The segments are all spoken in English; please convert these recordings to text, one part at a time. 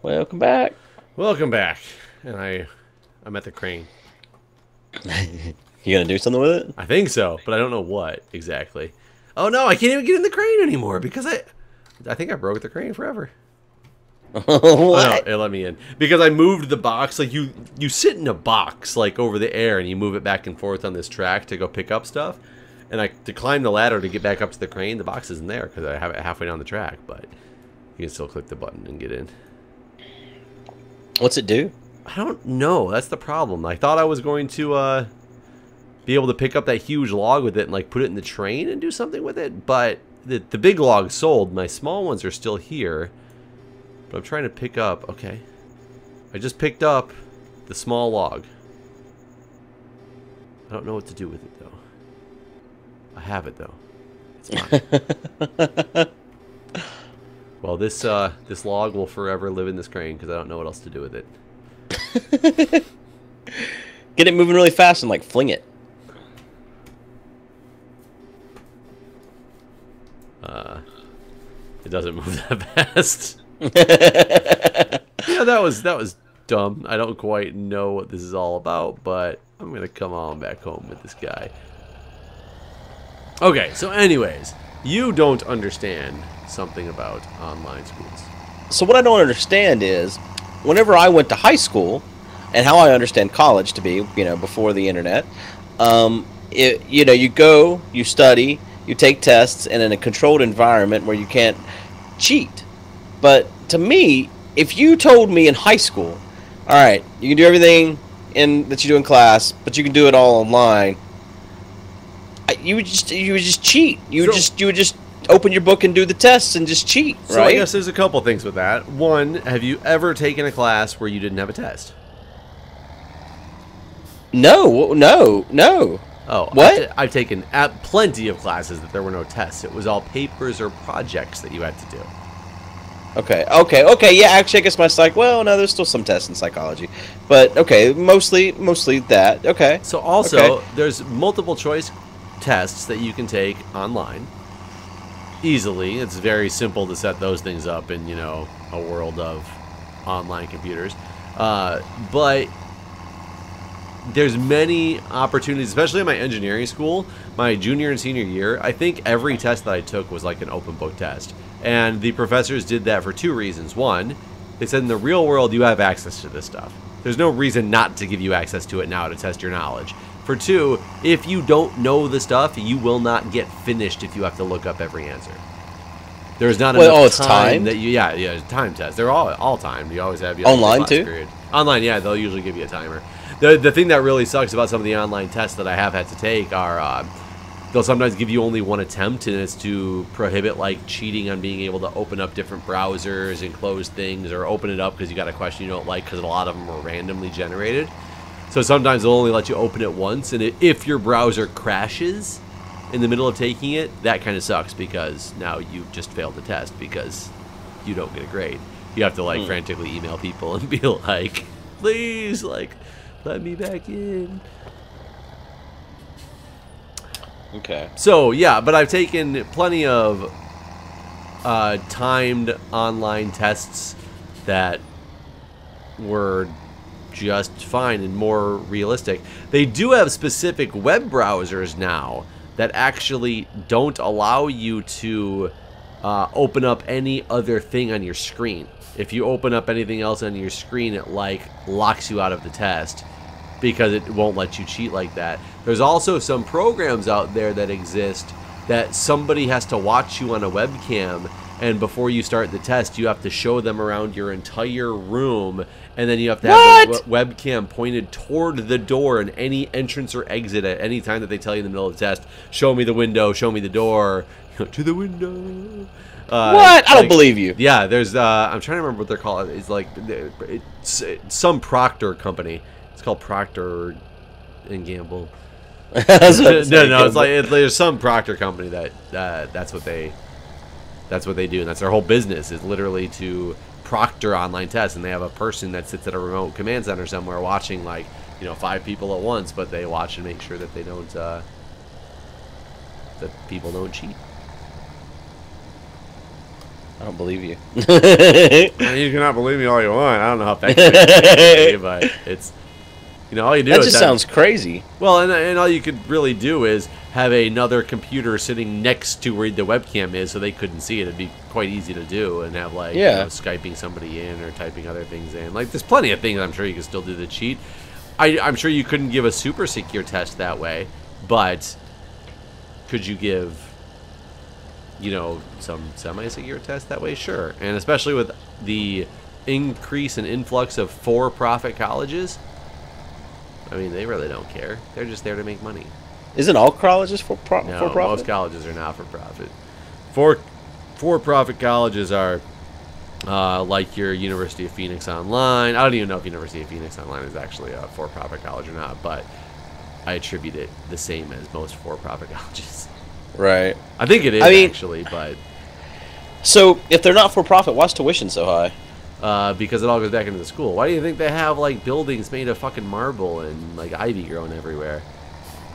Welcome back. Welcome back. And I'm at the crane. You gonna do something with it? I think so, but I don't know what exactly. Oh no, I can't even get in the crane anymore because I think I broke the crane forever. Oh What? no, it let me in. Because I moved the box, like you sit in a box like over the air and you move it back and forth on this track to go pick up stuff. And to climb the ladder to get back up to the crane, the box isn't there because I have it halfway down the track, but you can still click the button and get in. What's it do? I don't know. That's the problem. I thought I was going to be able to pick up that huge log with it and like put it in the train and do something with it, but the big log sold. My small ones are still here, but I'm trying to pick up. Okay, I just picked up the small log. I don't know what to do with it though. I have it though. It's mine. Well, this log will forever live in this crane because I don't know what else to do with it. Get it moving really fast and like fling it. It doesn't move that fast. Yeah, that was dumb. I don't quite know what this is all about, but I'm gonna come on back home with this guy. Okay, so anyways, you don't understand something about online schools. So what I don't understand is, whenever I went to high school, and how I understand college to be, before the internet, you go, you study, you take tests, and in a controlled environment where you can't cheat. But to me, if you told me in high school, all right, you can do everything that you do in class, but you can do it all online, you would just cheat. You would just open your book and do the tests and just cheat, right? So I guess there's a couple things with that. One, have you ever taken a class where you didn't have a test? No. Oh, What? I've taken plenty of classes that there were no tests. It was all papers or projects that you had to do. Okay. Yeah, actually, I guess my psych. Well, no, there's still some tests in psychology, but okay, mostly that. Okay. So also, there's multiple choice tests that you can take online easily. It's very simple to set those things up in, a world of online computers. But there's many opportunities, especially in my engineering school, my junior and senior year. I think every test that I took was like an open book test. And the professors did that for two reasons. One, they said in the real world you have access to this stuff. There's no reason not to give you access to it now to test your knowledge. For two, if you don't know the stuff, you will not get finished if you have to look up every answer. There's not enough time that you, yeah, time tests. They're all timed. You always have online too. Period. Online, yeah, they'll usually give you a timer. The thing that really sucks about some of the online tests that I have had to take are they'll sometimes give you only one attempt, and it's to prohibit like cheating on being able to open up different browsers and close things, or open it up because you got a question you don't like, because a lot of them are randomly generated. So sometimes they'll only let you open it once, and if your browser crashes in the middle of taking it, that kind of sucks because now you've just failed the test because you don't get a grade. You have to like frantically email people and be like, please, like, let me back in. Okay. So yeah, but I've taken plenty of timed online tests that were just fine and more realistic. They do have specific web browsers now that actually don't allow you to open up any other thing on your screen. If you open up anything else on your screen, it like locks you out of the test because it won't let you cheat like that. There's also some programs out there that exist that somebody has to watch you on a webcam, and before you start the test, you have to show them around your entire room, and then you have to have the webcam pointed toward the door and any entrance or exit at any time that they tell you in the middle of the test. Show me the window, show me the door, to the window. What? I don't believe you. Yeah, there's, I'm trying to remember what they're called. It's like, it's some Proctor company. It's called Procter and Gamble. No, it's like there's some Proctor company that's what they do, and that's their whole business, is literally to proctor online tests. And they have a person that sits at a remote command center somewhere watching, like, 5 people at once, but they watch and make sure that they don't that people don't cheat. I don't believe you. I mean, you cannot believe me all you want. I don't know how effective it is, but it's, you know, all you do That is just sounds crazy. well, and all you could really do is have another computer sitting next to where the webcam is, so they couldn't see it. It'd be quite easy to do, and have like you know, Skyping somebody in or typing other things in. Like, there's plenty of things I'm sure you could still do to cheat. I'm sure you couldn't give a super secure test that way, but could you give, you know, some semi-secure test that way? Sure. And especially with the increase and influx of for-profit colleges, I mean, they really don't care. They're just there to make money. Isn't all colleges for profit? No, most colleges are not for profit. For-profit colleges are like your University of Phoenix Online. I don't even know if University of Phoenix Online is actually a for-profit college or not, but I attribute it the same as most for-profit colleges. Right. I think it is, actually, but... So, if they're not for-profit, why's tuition so high? Because it all goes back into the school. Why do you think they have, like, buildings made of fucking marble and, like, ivy growing everywhere?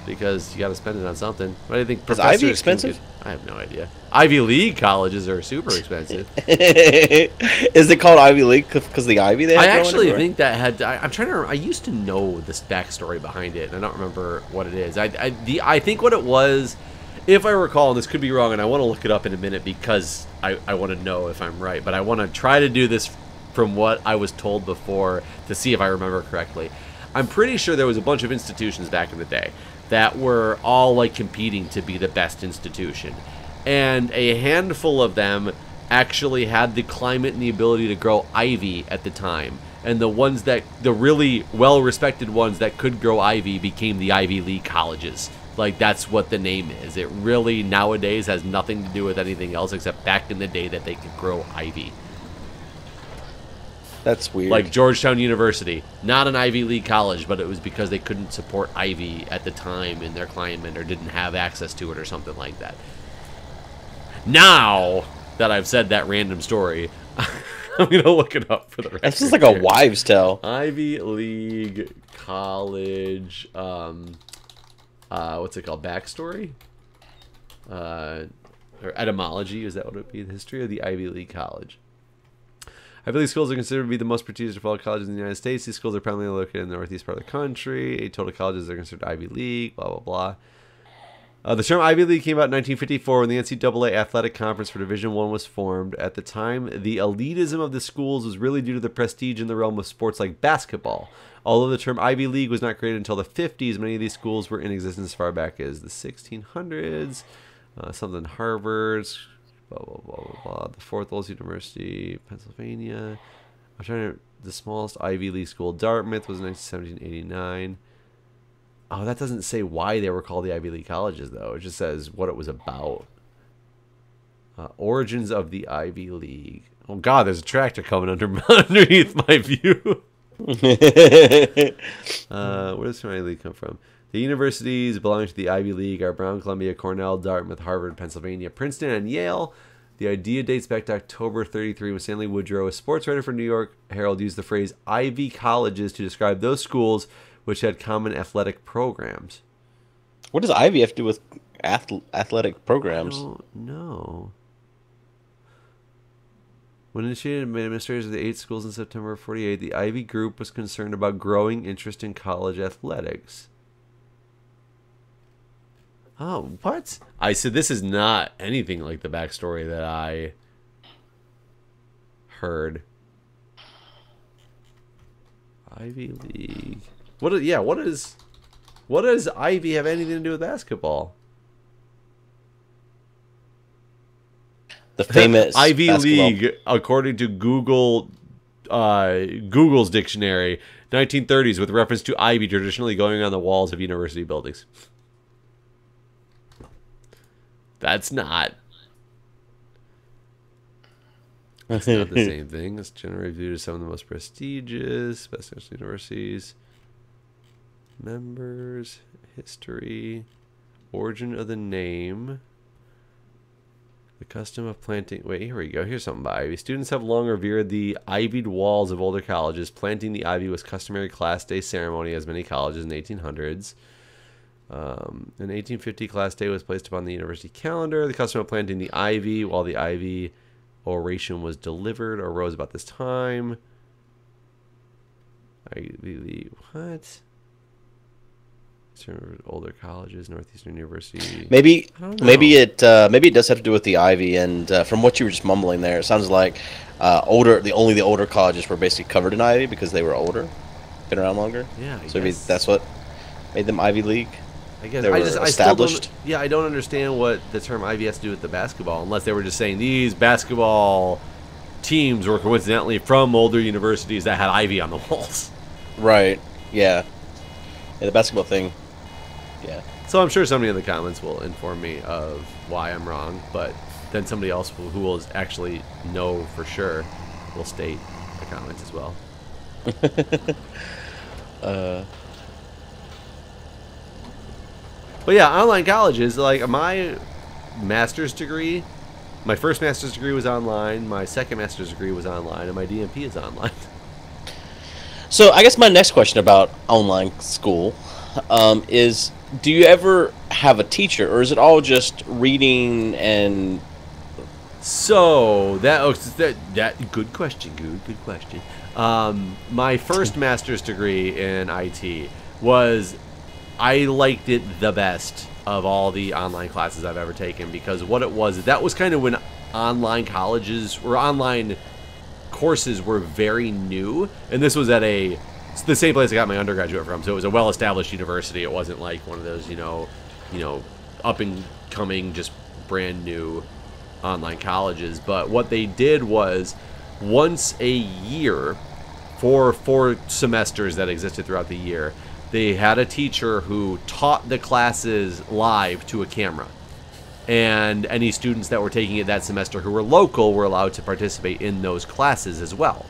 Because you gotta spend it on something. Why do you think professors... Is ivy expensive? I have no idea. Ivy League colleges are super expensive. Is it called Ivy League because the ivy they have? I actually think that had... I'm trying to... I used to know this backstory behind it, and I don't remember what it is. I think what it was... If I recall, and this could be wrong, and I want to look it up in a minute because I want to know if I'm right, but I want to try to do this from what I was told before to see if I remember correctly. I'm pretty sure there was a bunch of institutions back in the day that were all like competing to be the best institution. And a handful of them actually had the climate and the ability to grow ivy at the time. And the ones that, the really well-respected ones that could grow ivy became the Ivy League colleges. Like, that's what the name is. It really, nowadays, has nothing to do with anything else except back in the day that they could grow ivy. That's weird. Like Georgetown University, not an Ivy League college, but it was because they couldn't support ivy at the time in their climate or didn't have access to it or something like that. Now that I've said that random story, I'm going to look it up for the record. This is like a wives' tale. Ivy League college, what's it called? Backstory? Or etymology, is that what it would be? The history of the Ivy League college. Ivy League schools are considered to be the most prestigious of all colleges in the United States. These schools are primarily located in the northeast part of the country. 8 total colleges are considered Ivy League, blah, blah, blah. The term Ivy League came out in 1954 when the NCAA Athletic Conference for Division I was formed. At the time, the elitism of the schools was really due to the prestige in the realm of sports like basketball. Although the term Ivy League was not created until the 50s, many of these schools were in existence as far back as the 1600s. Something Harvard's, blah, blah, blah, blah, blah. The fourth oldest university, Pennsylvania. I'm trying to... The smallest Ivy League school, Dartmouth, was in 1789. Oh, that doesn't say why they were called the Ivy League colleges, though. It just says what it was about. Origins of the Ivy League. Oh, God, there's a tractor coming underneath my view. Where does the Ivy League come from? The universities belonging to the Ivy League are Brown, Columbia, Cornell, Dartmouth, Harvard, Pennsylvania, Princeton, and Yale. The idea dates back to October 33 when Stanley Woodrow, a sports writer for New York Herald, used the phrase Ivy colleges to describe those schools which had common athletic programs. What does Ivy have to do with athletic programs? I don't know. When initiated by administrators of the 8 schools in September of 48, the Ivy group was concerned about growing interest in college athletics. Oh, what? I said this is not anything like the backstory that I heard. Ivy League. What does Ivy have anything to do with basketball? The famous Ivy basketball. League, according to Google's dictionary, 1930s with reference to ivy traditionally going on the walls of university buildings. That's not the same thing. It's generally viewed as some of the most prestigious, best universities. Members, history, origin of the name, the custom of planting. Wait, here we go. Here's something about ivy. Students have long revered the ivied walls of older colleges. Planting the ivy was customary class day ceremony as many colleges in the 1800s. In 1850, class day was placed upon the university calendar. The custom of planting the ivy, while the ivy oration was delivered or rose about this time. What? Older colleges, Northeastern University. Maybe it does have to do with the Ivy, and from what you were just mumbling there, it sounds like only the older colleges were basically covered in Ivy because they were older, been around longer. Yeah, I so maybe guess. that's what made them Ivy League. I guess they were established. I don't understand what the term Ivy has to do with the basketball, unless they were just saying these basketball teams were coincidentally from older universities that had Ivy on the walls. Right. Yeah. Yeah, the basketball thing. Yeah. So I'm sure somebody in the comments will inform me of why I'm wrong, but then somebody else who will actually know for sure will state the comments as well. But yeah, online colleges, like my master's degree, my first master's degree was online, my second master's degree was online, and my DMP is online. So I guess my next question about online school is, do you ever have a teacher, or is it all just reading and... So, that good question, good question. My first master's degree in IT was, I liked it the best of all the online classes I've ever taken, because what it was, that was kind of when online colleges, or online courses were very new, and this was at it's the same place I got my undergraduate from, so it was a well-established university. It wasn't like one of those, up and coming, just brand new online colleges. But what they did was, once a year, for 4 semesters that existed throughout the year, they had a teacher who taught the classes live to a camera. And any students that were taking it that semester who were local were allowed to participate in those classes as well.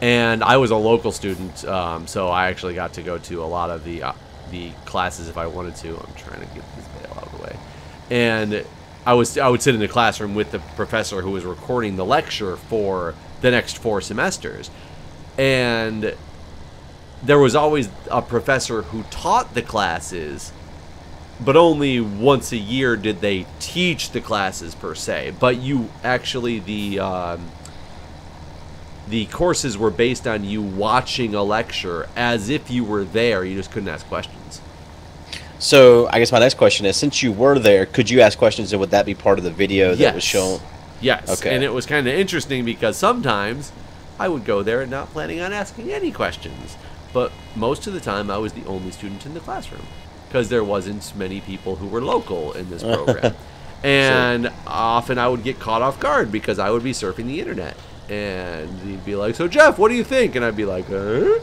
And I was a local student, so I actually got to go to a lot of the classes if I wanted to. I'm trying to get this bail out of the way. And I would sit in the classroom with the professor who was recording the lecture for the next 4 semesters. And there was always a professor who taught the classes, but only once a year did they teach the classes per se. But you actually, the courses were based on you watching a lecture as if you were there. You just couldn't ask questions. So I guess my next question is, since you were there, could you ask questions, and would that be part of the video that was shown? Yes. Okay. And it was kind of interesting because sometimes I would go there and not planning on asking any questions. But most of the time I was the only student in the classroom because there wasn't many people who were local in this program. And often I would get caught off guard because I would be surfing the internet. And he'd be like, "So Jeff, what do you think?" And I'd be like, I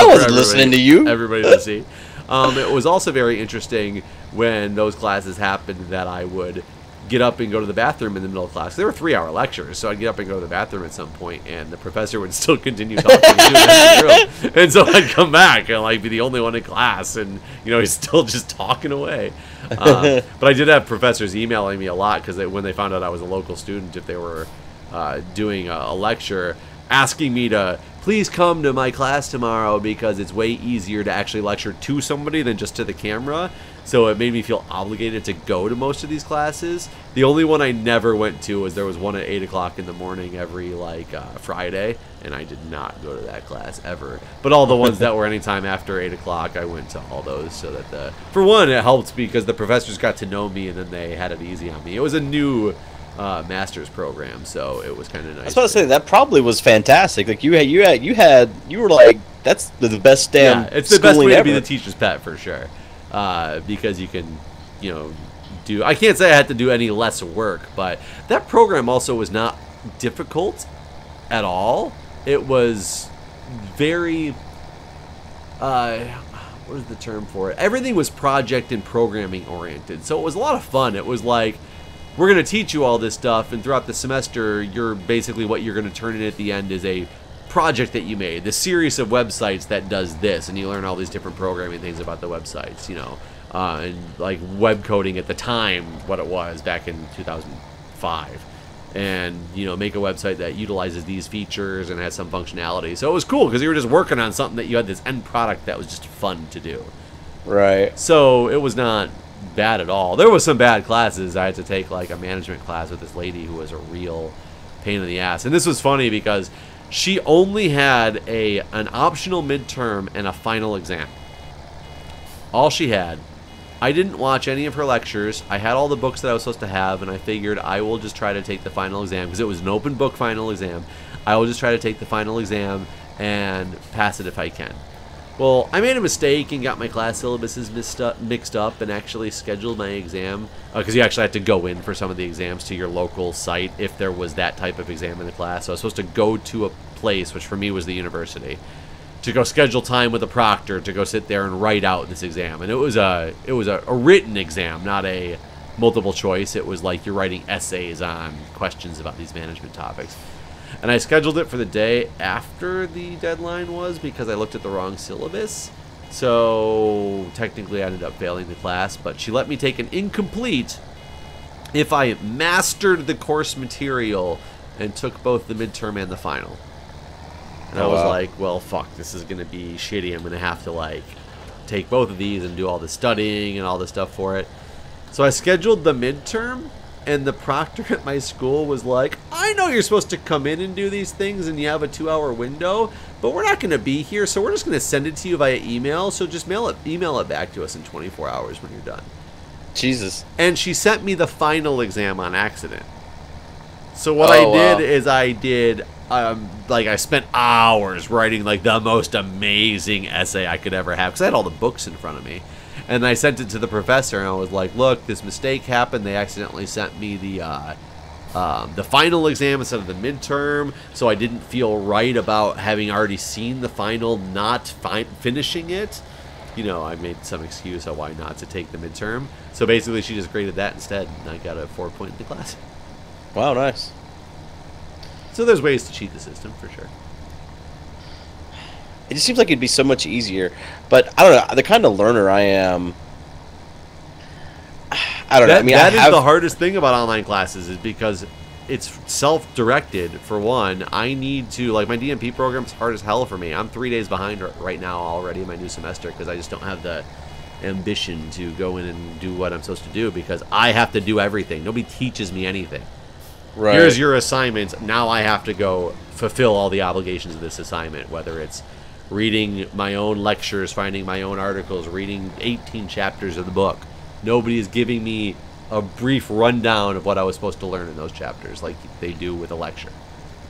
wasn't listening to you. Everybody to see. It was also very interesting when those classes happened that I would get up and go to the bathroom in the middle of class. They were 3-hour lectures, so I'd get up and go to the bathroom at some point, and the professor would still continue talking in the room. And so I'd come back and be the only one in class, and he's still just talking away. But I did have professors emailing me a lot because when they found out I was a local student, if they were doing a lecture, asking me to please come to my class tomorrow because it's way easier to actually lecture to somebody than just to the camera. So it made me feel obligated to go to most of these classes. The only one I never went to was there was one at 8 o'clock in the morning every Friday, and I did not go to that class ever. But all the ones that were anytime after 8 o'clock, I went to all those so that for one, it helped because the professors got to know me and then they had it easy on me. It was a new master's program, so it was kind of nice. I was about to say that probably was fantastic. Like you were like, that's the best damn. Yeah, it's the best way ever. to be the teacher's pet for sure, because you can, do. I can't say I had to do any less work, but that program also was not difficult at all. It was very, what is the term for it? Everything was project and programming oriented, so it was a lot of fun. It was like, we're going to teach you all this stuff, and throughout the semester, what you're going to turn in at the end is a project that you made, the series of websites that does this, and you learn all these different programming things about the websites, and like web coding at the time, what it was back in 2005, and make a website that utilizes these features and has some functionality. So it was cool because you were just working on something that you had this end product that was just fun to do. Right. So it was not bad at all. There was some bad classes. I had to take like a management class with this lady who was a real pain in the ass. And this was funny because she only had an optional midterm and a final exam. All she had. I didn't watch any of her lectures. I had all the books that I was supposed to have, and I figured I will just try to take the final exam because it was an open book final exam. I will just try to take the final exam and pass it if I can. Well, I made a mistake and got my class syllabuses mixed up and actually scheduled my exam because you actually had to go in for some of the exams to your local site if there was that type of exam in the class. So I was supposed to go to a place, which for me was the university, to go schedule time with a proctor to go sit there and write out this exam. And it was a written exam, not a multiple choice. It was like you're writing essays on questions about these management topics. And I scheduled it for the day after the deadline was because I looked at the wrong syllabus. So technically I ended up failing the class, but she let me take an incomplete if I mastered the course material and took both the midterm and the final. And I was like, well, fuck, this is going to be shitty. I'm going to have to, like, take both of these and do all the studying and all the stuff for it. So I scheduled the midterm, and the proctor at my school was like, I know you're supposed to come in and do these things and you have a 2-hour window, but we're not going to be here, so we're just going to send it to you via email. So just email it back to us in 24 hours when you're done. Jesus. And she sent me the final exam on accident. So what I did is I spent hours writing like the most amazing essay I could ever have because I had all the books in front of me. And I sent it to the professor, and I was like, look, this mistake happened. They accidentally sent me the final exam instead of the midterm, so I didn't feel right about having already seen the final, not finishing it. You know, I made some excuse of why not to take the midterm. So basically, she just graded that instead, and I got a 4-point in the class. Wow, nice. So there's ways to cheat the system, for sure. It just seems like it'd be so much easier. But, I don't know, the kind of learner I am... I don't know. I mean, that is the hardest thing about online classes is because it's self-directed, for one. I need to... Like, my DMP program's hard as hell for me. I'm 3 days behind right now already in my new semester because I just don't have the ambition to go in and do what I'm supposed to do because I have to do everything. Nobody teaches me anything. Right. Here's your assignments. Now I have to go fulfill all the obligations of this assignment, whether it's reading my own lectures, finding my own articles, reading 18 chapters of the book. Nobody is giving me a brief rundown of what I was supposed to learn in those chapters like they do with a lecture.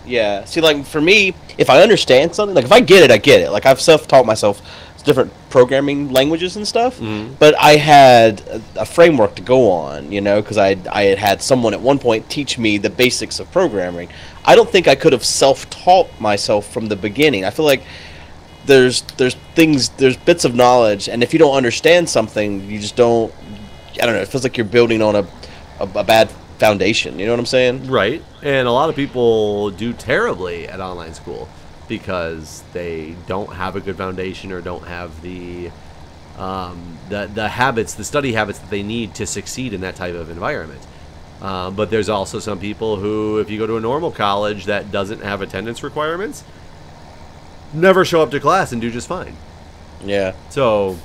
Yeah. See, like, for me, if I understand something, like, if I get it, I get it. Like, I've self-taught myself different programming languages and stuff, but I had a framework to go on, you know, because I had someone at one point teach me the basics of programming. I don't think I could have self-taught myself from the beginning. I feel like there's bits of knowledge, and if you don't understand something, you just don't, I don't know, it feels like you're building on a bad foundation, you know what I'm saying? Right. And a lot of people do terribly at online school because they don't have a good foundation or don't have the habits, the study habits that they need to succeed in that type of environment. But there's also some people who, if you go to a normal college that doesn't have attendance requirements, never show up to class and do just fine. Yeah. So,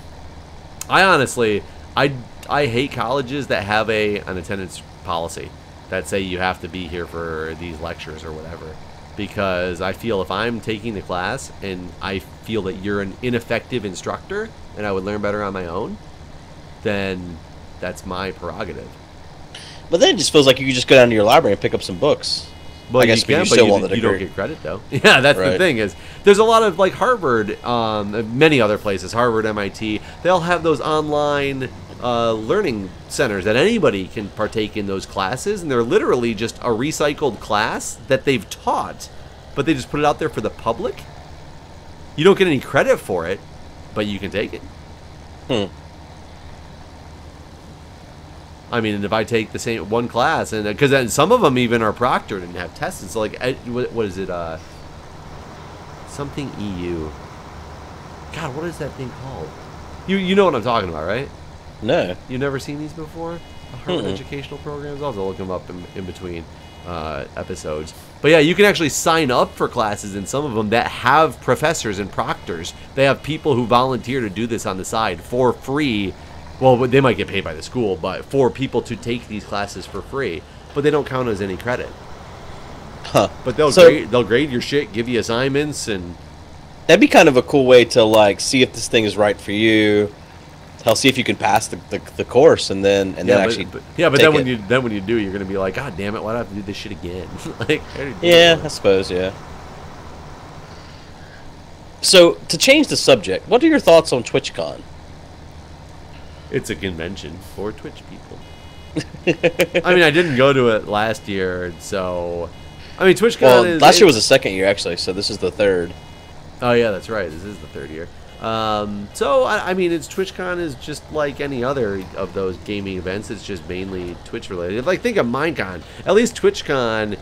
I honestly, I hate colleges that have an attendance policy that say you have to be here for these lectures or whatever. Because I feel if I'm taking the class and I feel that you're an ineffective instructor and I would learn better on my own, then that's my prerogative. But then it just feels like you could just go down to your library and pick up some books. Well, I guess you can, but you don't get credit, though. Yeah, that's the thing is, there's a lot of, like, Harvard, many other places, Harvard, MIT, they'll have those online learning centers that anybody can partake in those classes, and they're literally just a recycled class that they've taught, but they just put it out there for the public. You don't get any credit for it, but you can take it. I mean, if I take the same one class, and because then some of them even are proctored and have tests. It's like, what is it? Something EU. God, what is that thing called? You know what I'm talking about, right? No. You've never seen these before? Harvard educational programs? I'll have to look them up in between episodes. But yeah, you can actually sign up for classes in some of them that have professors and proctors. They have people who volunteer to do this on the side for free Well, they might get paid by the school, but for people to take these classes for free, but they don't count as any credit. Huh. But they'll grade your shit, give you assignments, and that'd be kind of a cool way to like see if this thing is right for you. Hell, see if you can pass the course, and then actually but then when you do, you're gonna be like, God damn it, why do I have to do this shit again? Like, I suppose, yeah. So to change the subject, what are your thoughts on TwitchCon? It's a convention for Twitch people. I mean, I didn't go to it last year, so I mean, TwitchCon last year was the second year actually, so this is the third. Oh yeah, that's right. This is the third year. So I mean, TwitchCon is just like any other of those gaming events. It's just mainly Twitch related. Like, think of Minecon. At least TwitchCon,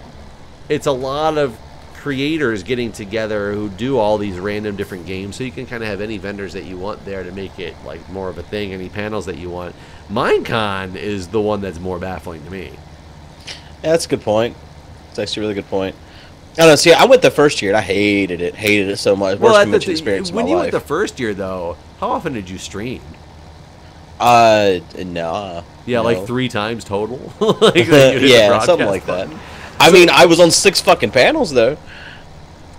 it's a lot of creators getting together who do all these random different games, so you can kind of have any vendors that you want there to make it like more of a thing, any panels that you want. Minecon is the one that's more baffling to me. Yeah, that's a good point. It's actually a really good point. I don't know. See, I went the first year and I hated it so much. Worst convention experience of my life. When you went the first year, though, how often did you stream? No. Yeah, like 3 times total. Like, yeah, something like that. I mean, I was on 6 fucking panels though.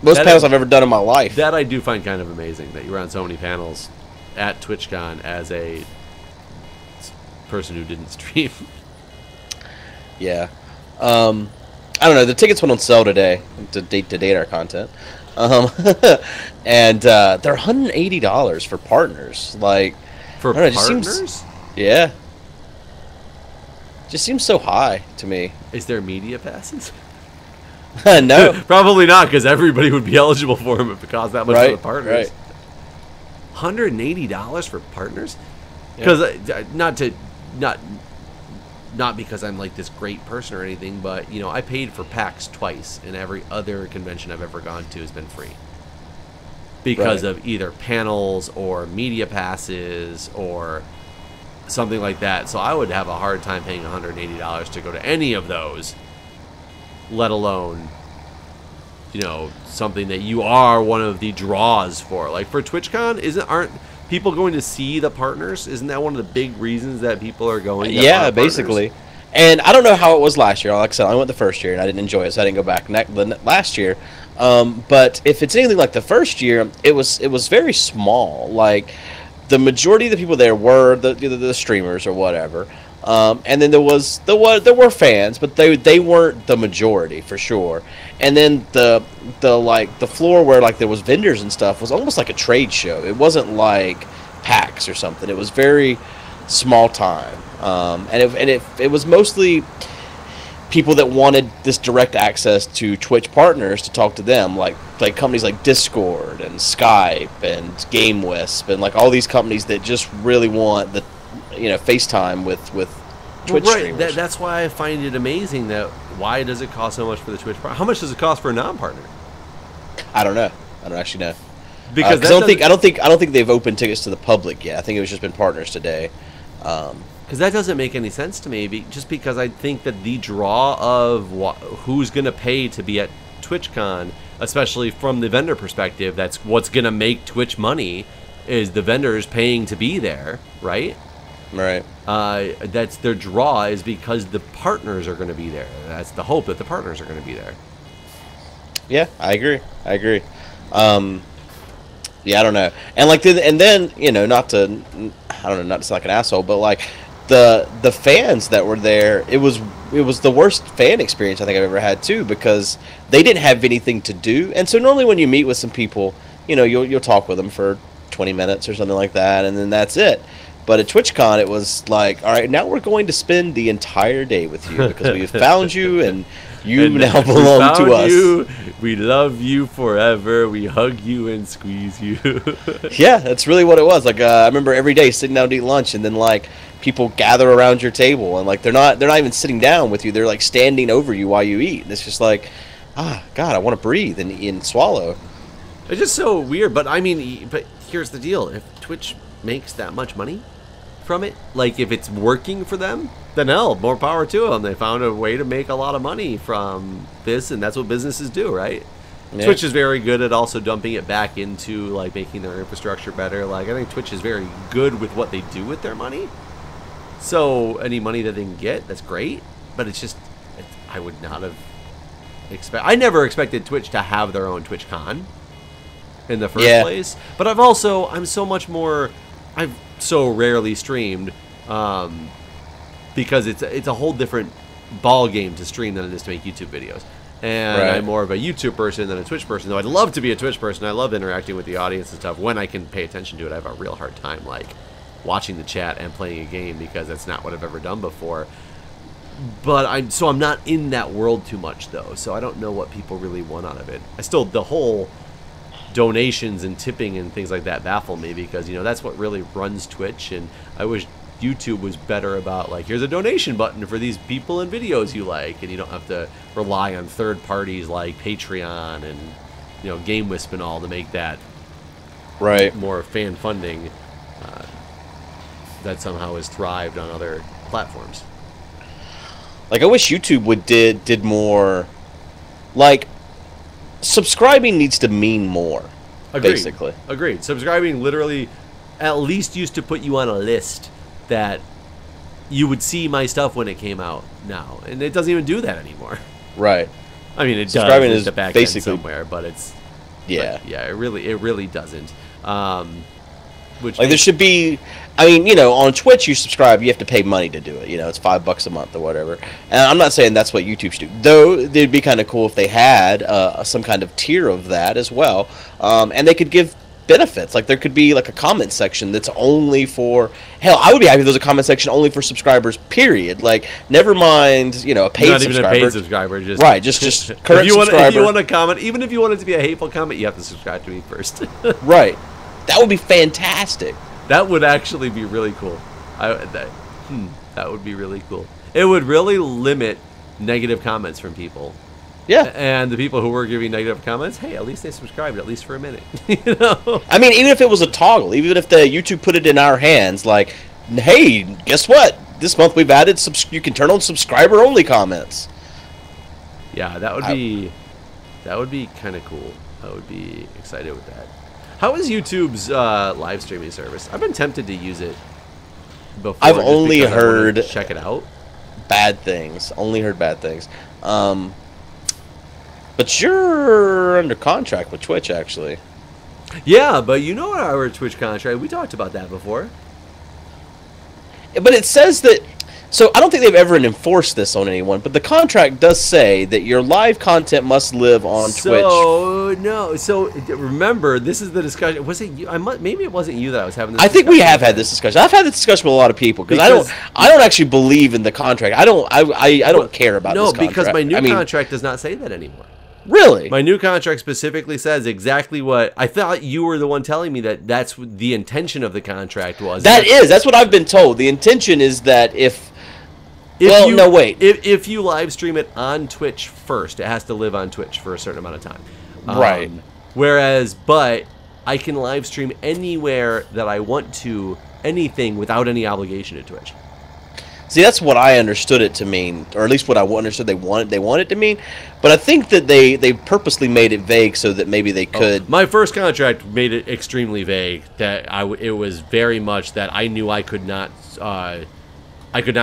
Most panels I've ever done in my life. That I do find kind of amazing that you were on so many panels at TwitchCon as a person who didn't stream. Yeah. I don't know. The tickets went on sale today to date our content, and they're $180 for partners. Like, for I don't know, partners, yeah, just seems so high to me. Is there media passes? No, probably not, because everybody would be eligible for them if it cost that much for the partners. Right. $180 for partners? Because not because I'm like this great person or anything, but you know, I paid for PAX twice, and every other convention I've ever gone to has been free because of either panels or media passes or something like that. So I would have a hard time paying $180 to go to any of those, let alone, you know, something that you are one of the draws for. Like for TwitchCon, aren't people going to see the partners? Isn't that one of the big reasons that people are going? Yeah, basically. And I don't know how it was last year. Like I said, I went the first year and I didn't enjoy it, so I didn't go back last year. But if it's anything like the first year, it was very small. Like the majority of the people there were the streamers or whatever. And then there were fans, but they weren't the majority for sure. And then the floor where like there was vendors and stuff was almost like a trade show. It wasn't like PAX or something. It was very small time, and it was mostly people that wanted this direct access to Twitch partners to talk to them, like companies like Discord and Skype and GameWisp and like all these companies that just really want the FaceTime with Twitch streamers. That's why I find it amazing that why does it cost so much for the Twitch partner? How much does it cost for a non-partner? I don't know. I don't actually know. Because I don't think they've opened tickets to the public yet. I think it was just been partners today. Because that doesn't make any sense to me. Just because I think that the draw of who's going to pay to be at TwitchCon, especially from the vendor perspective, that's what's going to make Twitch money, is the vendors paying to be there, right? Right. That's their draw, is because the partners are going to be there. That's the hope, that the partners are going to be there. Yeah, I agree. Yeah, I don't know. And then not to sound like an asshole, but like the fans that were there, it was the worst fan experience I think I've ever had too, because they didn't have anything to do. And so normally when you meet with some people, you'll talk with them for 20 minutes or something like that, and then that's it. But at TwitchCon, it was like, all right, now we're going to spend the entire day with you because we found you and you now belong to us. We love you forever. We hug you and squeeze you. Yeah, that's really what it was. Like I remember every day sitting down to eat lunch, and then like people gather around your table, and like they're not even sitting down with you. They're like standing over you while you eat, and it's just like, God, I want to breathe and swallow. It's just so weird. But I mean, but here's the deal: if Twitch makes that much money from it, like if it's working for them, then hell, more power to them. They found a way to make a lot of money from this, and that's what businesses do, right? Yeah. Twitch is very good at also dumping it back into like making their infrastructure better. Like I think Twitch is very good with what they do with their money. So any money that they can get, that's great. But it's just, I would not have I never expected Twitch to have their own TwitchCon in the first place. But I'm so much more, I've so rarely streamed because it's a whole different ball game to stream than it is to make YouTube videos. And I'm more of a YouTube person than a Twitch person, though I'd love to be a Twitch person. I love interacting with the audience and stuff. When I can pay attention to it, I have a real hard time, like, watching the chat and playing a game because that's not what I've ever done before. But I'm not in that world too much, though, so I don't know what people really want out of it. The whole donations and tipping and things like that baffle me because, you know, that's what really runs Twitch, and I wish YouTube was better about, like, here's a donation button for these people and videos you like, and you don't have to rely on third parties like Patreon and, you know, GameWisp and all to make that more fan funding that somehow has thrived on other platforms. Like, I wish YouTube did more. Like, subscribing needs to mean more. Agreed. Basically. Agreed. Subscribing literally at least used to put you on a list that you would see my stuff when it came out now. And it doesn't even do that anymore. Right. I mean, it subscribing does is the back basically end somewhere, but it's... Yeah. But yeah, it really doesn't. Which like, there should be... I mean, you know, on Twitch, you subscribe, you have to pay money to do it. You know, it's $5 a month or whatever. And I'm not saying that's what YouTube should do. Though, it'd be kind of cool if they had some kind of tier of that as well. And they could give benefits. Like, there could be, like, a comment section that's only for... Hell, I would be happy if there was a comment section only for subscribers, period. Like, never mind, you know, a paid subscriber. Not even a paid subscriber. Just, right, just current subscriber. If you want to comment, even if you want it to be a hateful comment, you have to subscribe to me first. Right. That would be fantastic. That would actually be really cool. That would be really cool. It would really limit negative comments from people. Yeah. And the people who were giving negative comments, hey, at least they subscribed at least for a minute. You know? I mean, even if it was a toggle, even if the YouTube put it in our hands, like, hey, guess what? This month we've added you can turn on subscriber-only comments. Yeah, that would be kind of cool. I would be excited with that. How is YouTube's live streaming service? I've been tempted to use it before. I've only heard check it out. Bad things. Only heard bad things. But you're under contract with Twitch, actually. Yeah, but you know our Twitch contract. We talked about that before. But it says that... So, I don't think they've ever enforced this on anyone, but the contract does say that your live content must live on Twitch. So, remember, this is the discussion. Was it you? Maybe it wasn't you that I was having this discussion. I think we have had this discussion. I've had this discussion with a lot of people, because I don't actually believe in the contract. I don't care about this contract. No, because my new contract does not say that anymore. Really? My new contract specifically says exactly what... I thought you were the one telling me that that's what the intention of the contract was. That's what I've been told. The intention is that if you live stream it on Twitch first, it has to live on Twitch for a certain amount of time. Right. But I can live stream anywhere that I want to, anything without any obligation to Twitch. See, that's what I understood it to mean, or at least what I understood they want it to mean. But I think that they purposely made it vague so that maybe they could. My first contract made it extremely vague. That it was very much that I knew I could not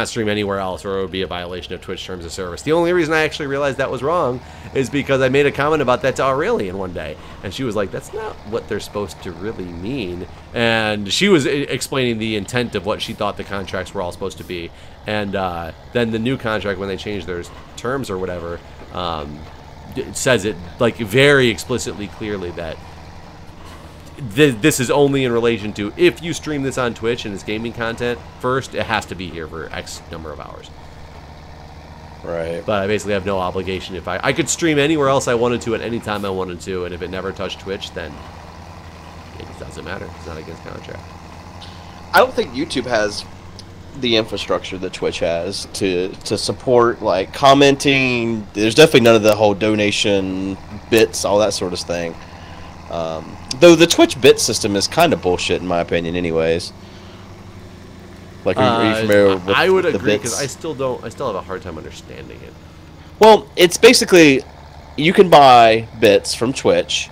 stream anywhere else, or it would be a violation of Twitch terms of service. The only reason I actually realized that was wrong is because I made a comment about that to Aurelian one day, and she was like, "That's not what they're supposed to really mean." And she was explaining the intent of what she thought the contracts were all supposed to be. And then the new contract, when they changed their terms or whatever, it says it like very explicitly, clearly that this is only in relation to if you stream this on Twitch and it's gaming content first, it has to be here for X number of hours. Right. But I basically have no obligation. If I could stream anywhere else I wanted to at any time I wanted to, and if it never touched Twitch, then it doesn't matter. It's not against contract. I don't think YouTube has the infrastructure that Twitch has to support, like, commenting. There's definitely none of the whole donation bits, all that sort of thing. Though the Twitch bit system is kind of bullshit in my opinion, anyways. Like, are you familiar with I would the agree, bits? because I still have a hard time understanding it. Well, it's basically you can buy bits from Twitch,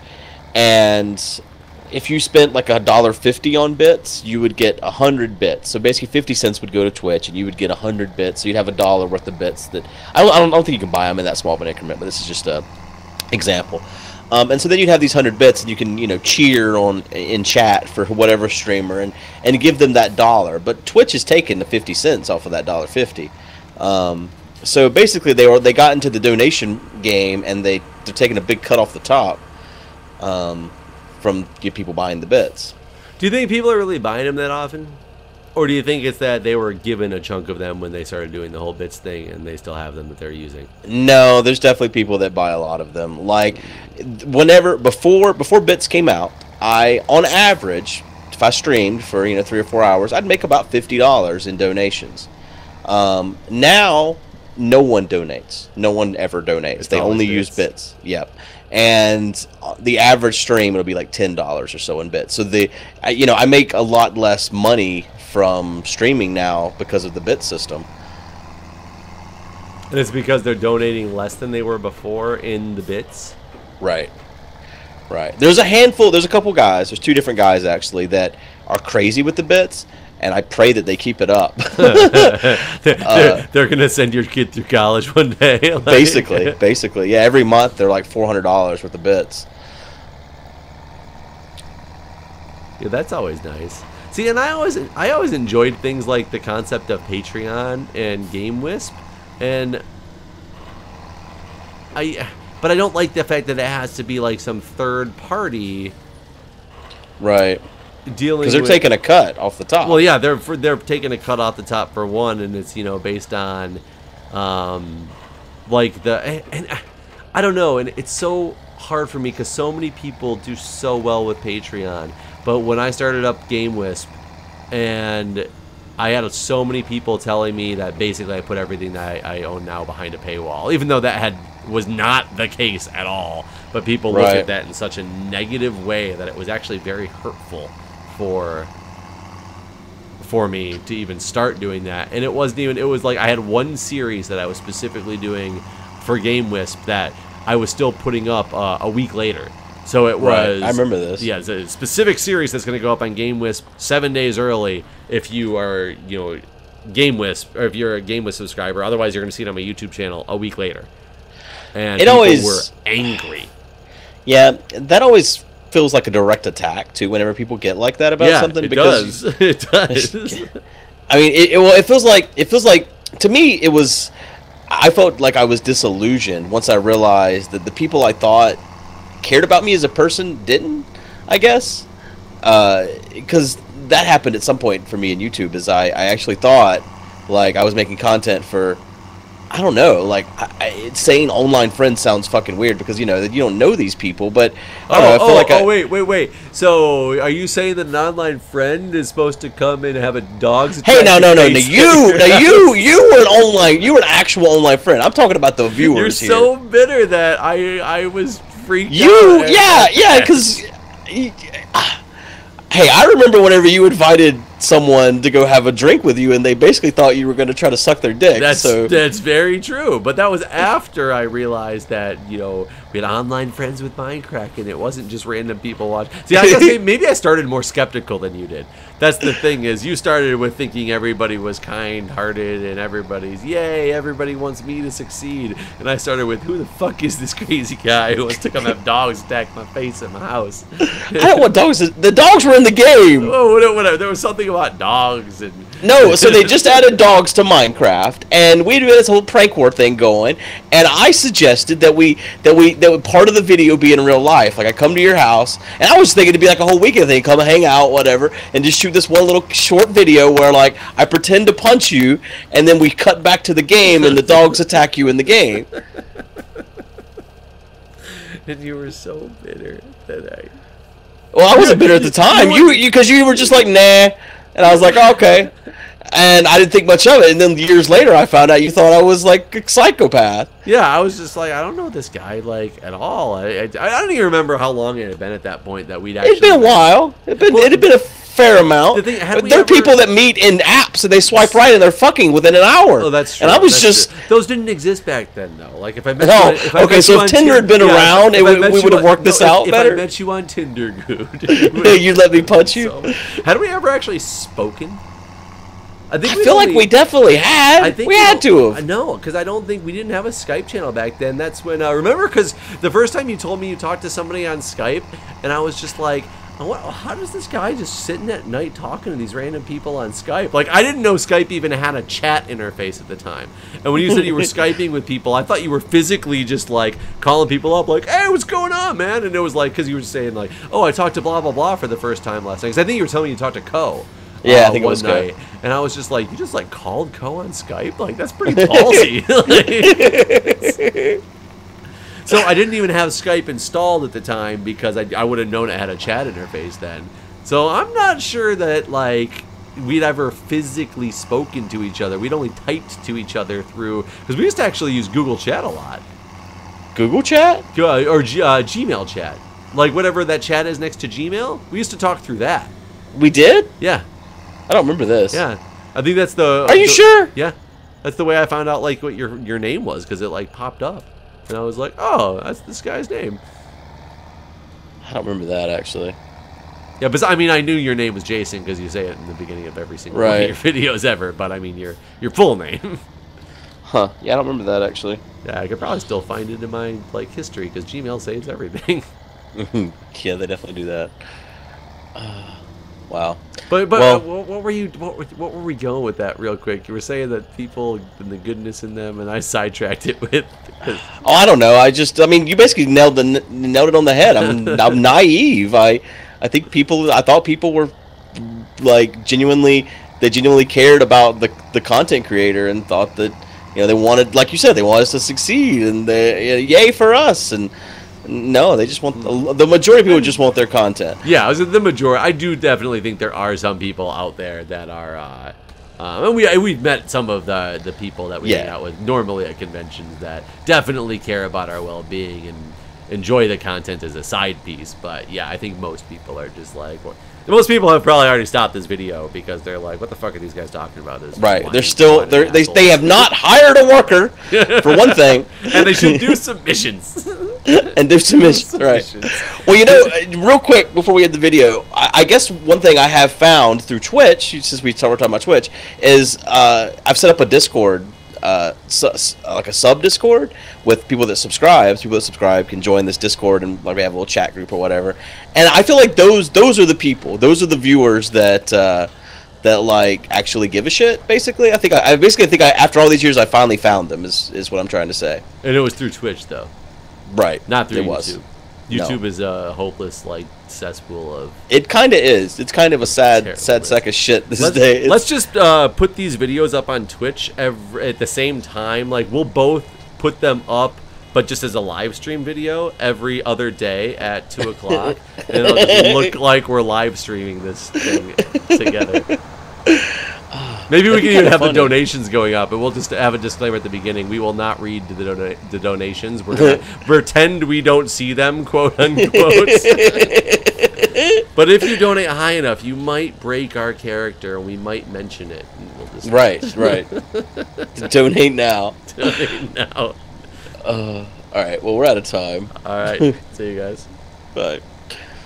and if you spent like $1.50 on bits, you would get 100 bits. So basically 50 cents would go to Twitch, and you would get 100 bits. So you'd have $1 worth of bits. That I don't think you can buy them in that small of an increment, but this is just a example. And so then you'd have these 100 bits, and you can, you know, cheer in chat for whatever streamer and give them that $1. But Twitch is taking the 50 cents off of that $1.50. So basically they got into the donation game, and they're taking a big cut off the top from people buying the bits. Do you think people are really buying them that often? Or do you think it's that they were given a chunk of them when they started doing the whole bits thing and they still have them that they're using? No, there's definitely people that buy a lot of them. Like, before bits came out, on average, if I streamed for 3 or 4 hours, I'd make about $50 in donations. Now, no one donates. No one ever donates. They only use bits. Yep. And the average stream, it'll be like $10 or so in bits. So I make a lot less money from streaming now because of the bit system. And it's because they're donating less than they were before in the bits? Right. There's a couple guys, there's 2 different guys actually that are crazy with the bits, and I pray that they keep it up. They're going to send your kid through college one day. Like. Basically. Yeah, every month they're like $400 worth of bits. Yeah, that's always nice. See, and I always enjoyed things like the concept of Patreon and Game Wisp, but I don't like the fact that it has to be like some third party, right? Dealing because they're taking a cut off the top. Well, yeah, they're taking a cut off the top for one, and it's based on, like and I don't know, and it's so hard for me because so many people do so well with Patreon. But when I started up Game Wisp, and I had so many people telling me that basically I put everything that I own now behind a paywall, even though that was not the case at all. But people looked at that in such a negative way that it was actually very hurtful for me to even start doing that. And it was like I had one series that I was specifically doing for Game Wisp that I was still putting up a week later. So it was... I remember this. Yeah, it's a specific series that's going to go up on Game Wisp 7 days early if you are, Game Wisp, or if you're a Game Wisp subscriber. Otherwise, you're going to see it on my YouTube channel a week later. And people were angry. Yeah, that always feels like a direct attack, too, whenever people get like that about something. It does. It does. I mean, it feels like, to me, it was... I felt like I was disillusioned once I realized that the people I thought cared about me as a person didn't, I guess, because that happened at some point for me in YouTube. Is I actually thought like I was making content for, I don't know, like saying online friends sounds fucking weird because that you don't know these people, but I feel like wait. So are you saying that an online friend is supposed to come and have a dog's? Hey, no. You were an actual online friend. I'm talking about the viewers. You're so bitter that I was freaked out. Yeah, because hey, I remember whenever you invited someone to go have a drink with you, and they basically thought you were going to try to suck their dick. That's very true. But that was after I realized that we had online friends with Minecraft, and it wasn't just random people watching. See, I guess maybe I started more skeptical than you did. That's the thing, is you started with thinking everybody was kind-hearted and everybody wants me to succeed, and I started with, who the fuck is this crazy guy who wants to come have dogs attack my face in my house? I don't want dogs. The dogs were in the game. Oh, whatever. There was something about dogs and... No, so they just added dogs to Minecraft, and we had this whole prank war thing going, and I suggested that part of the video be in real life. Like, I come to your house, and I was thinking it'd be like a whole weekend thing, come hang out, whatever, and just shoot this one little short video where, like, I pretend to punch you, and then we cut back to the game, and the dogs attack you in the game. And you were so bitter that Well, I wasn't bitter at the time. Because you were just like, nah. And I was like, oh, okay. And I didn't think much of it. And then years later, I found out you thought I was like a psychopath. Yeah, I was just like, I don't know this guy like at all. I don't even remember how long it had been at that point that we'd actually. It'd been a while. It had been fair amount. There are people that meet in apps and they swipe right and they're fucking within an hour. Oh, that's true. And I was just... True. Those didn't exist back then, though. Like, if I met no. you... If I okay, met so you if Tinder had been around, we would have worked this out better. If I met you on Tinder, Guude... You'd let me punch you? So, had we ever actually spoken? I feel like we definitely had. I think we had to have. No, because I don't think we didn't have a Skype channel back then. That's when... remember, because the first time you told me you talked to somebody on Skype, and I was just like... How does this guy just sitting at night talking to these random people on Skype? Like, I didn't know Skype even had a chat interface at the time. And when you said you were Skyping with people, I thought you were physically just, like, calling people up, like, hey, what's going on, man? And it was like, because you were saying, like, oh, I talked to blah, blah, blah for the first time last night. Because I think you were telling me you talked to Co. Yeah, I think it was night. Co. And I was just like, you just, like, called Co on Skype? Like, that's pretty ballsy. Like, so I didn't even have Skype installed at the time because I would have known it had a chat interface then. So I'm not sure that, like, we'd ever physically spoken to each other. We'd only typed to each other through... Because we used to actually use Google Chat a lot. Google Chat? Or Gmail Chat. Like, whatever that chat is next to Gmail, we used to talk through that. We did? Yeah. I don't remember this. Yeah. I think that's the... Are you sure? Yeah. That's the way I found out, like, what your name was, because it, like, popped up. And I was like, oh, that's this guy's name. I don't remember that, actually. Yeah, but I mean, I knew your name was Jason because you say it in the beginning of every single one of your videos ever. But I mean, your full name. Huh? Yeah, I don't remember that actually. Yeah, I could probably still find it in my like history because Gmail saves everything. Yeah, they definitely do that. Wow. But well, what were we going with that real quick? You were saying that people and the goodness in them, and I sidetracked it with. Oh, I don't know. I mean, you basically nailed it on the head. I'm naive. I thought people were like genuinely cared about the content creator and thought that they wanted, like you said, they want us to succeed and yay for us. And no, they just want the majority of people just want their content. Yeah, the majority. I do definitely think there are some people out there that are. And we've met some of the people that we hang out with normally at conventions that definitely care about our well-being and enjoy the content as a side piece. But yeah, I think most people are just like, most people have probably already stopped this video because they're like, what the fuck are these guys talking about? This right. They're still they have not hired a worker for one thing, and they should do submissions. And do submissions, right? Well, real quick before we end the video, I guess one thing I have found through Twitch, since we're talking about Twitch, is I've set up a Discord, like a sub Discord with people that subscribe. People that subscribe can join this Discord and like we have a little chat group or whatever. And I feel like those are the people, those are the viewers that like actually give a shit. Basically, I basically think after all these years I finally found them. Is what I'm trying to say. And it was through Twitch though. Right. Not through YouTube. Was. YouTube No. is a hopeless like cesspool of... It kind of is. It's kind of a sad sack of shit this day. Let's just put these videos up on Twitch at the same time. Like, we'll both put them up, but just as a live stream video every other day at 2 o'clock. And it'll just look like we're live streaming this thing together. Maybe we can even have the donations going up, and we'll just have a disclaimer at the beginning. We will not read the donations. We're going to pretend we don't see them, quote unquote. But if you donate high enough, you might break our character, and we might mention it. And we'll just right. Donate now. Donate now. All right, well, we're out of time. All right. See you guys. Bye.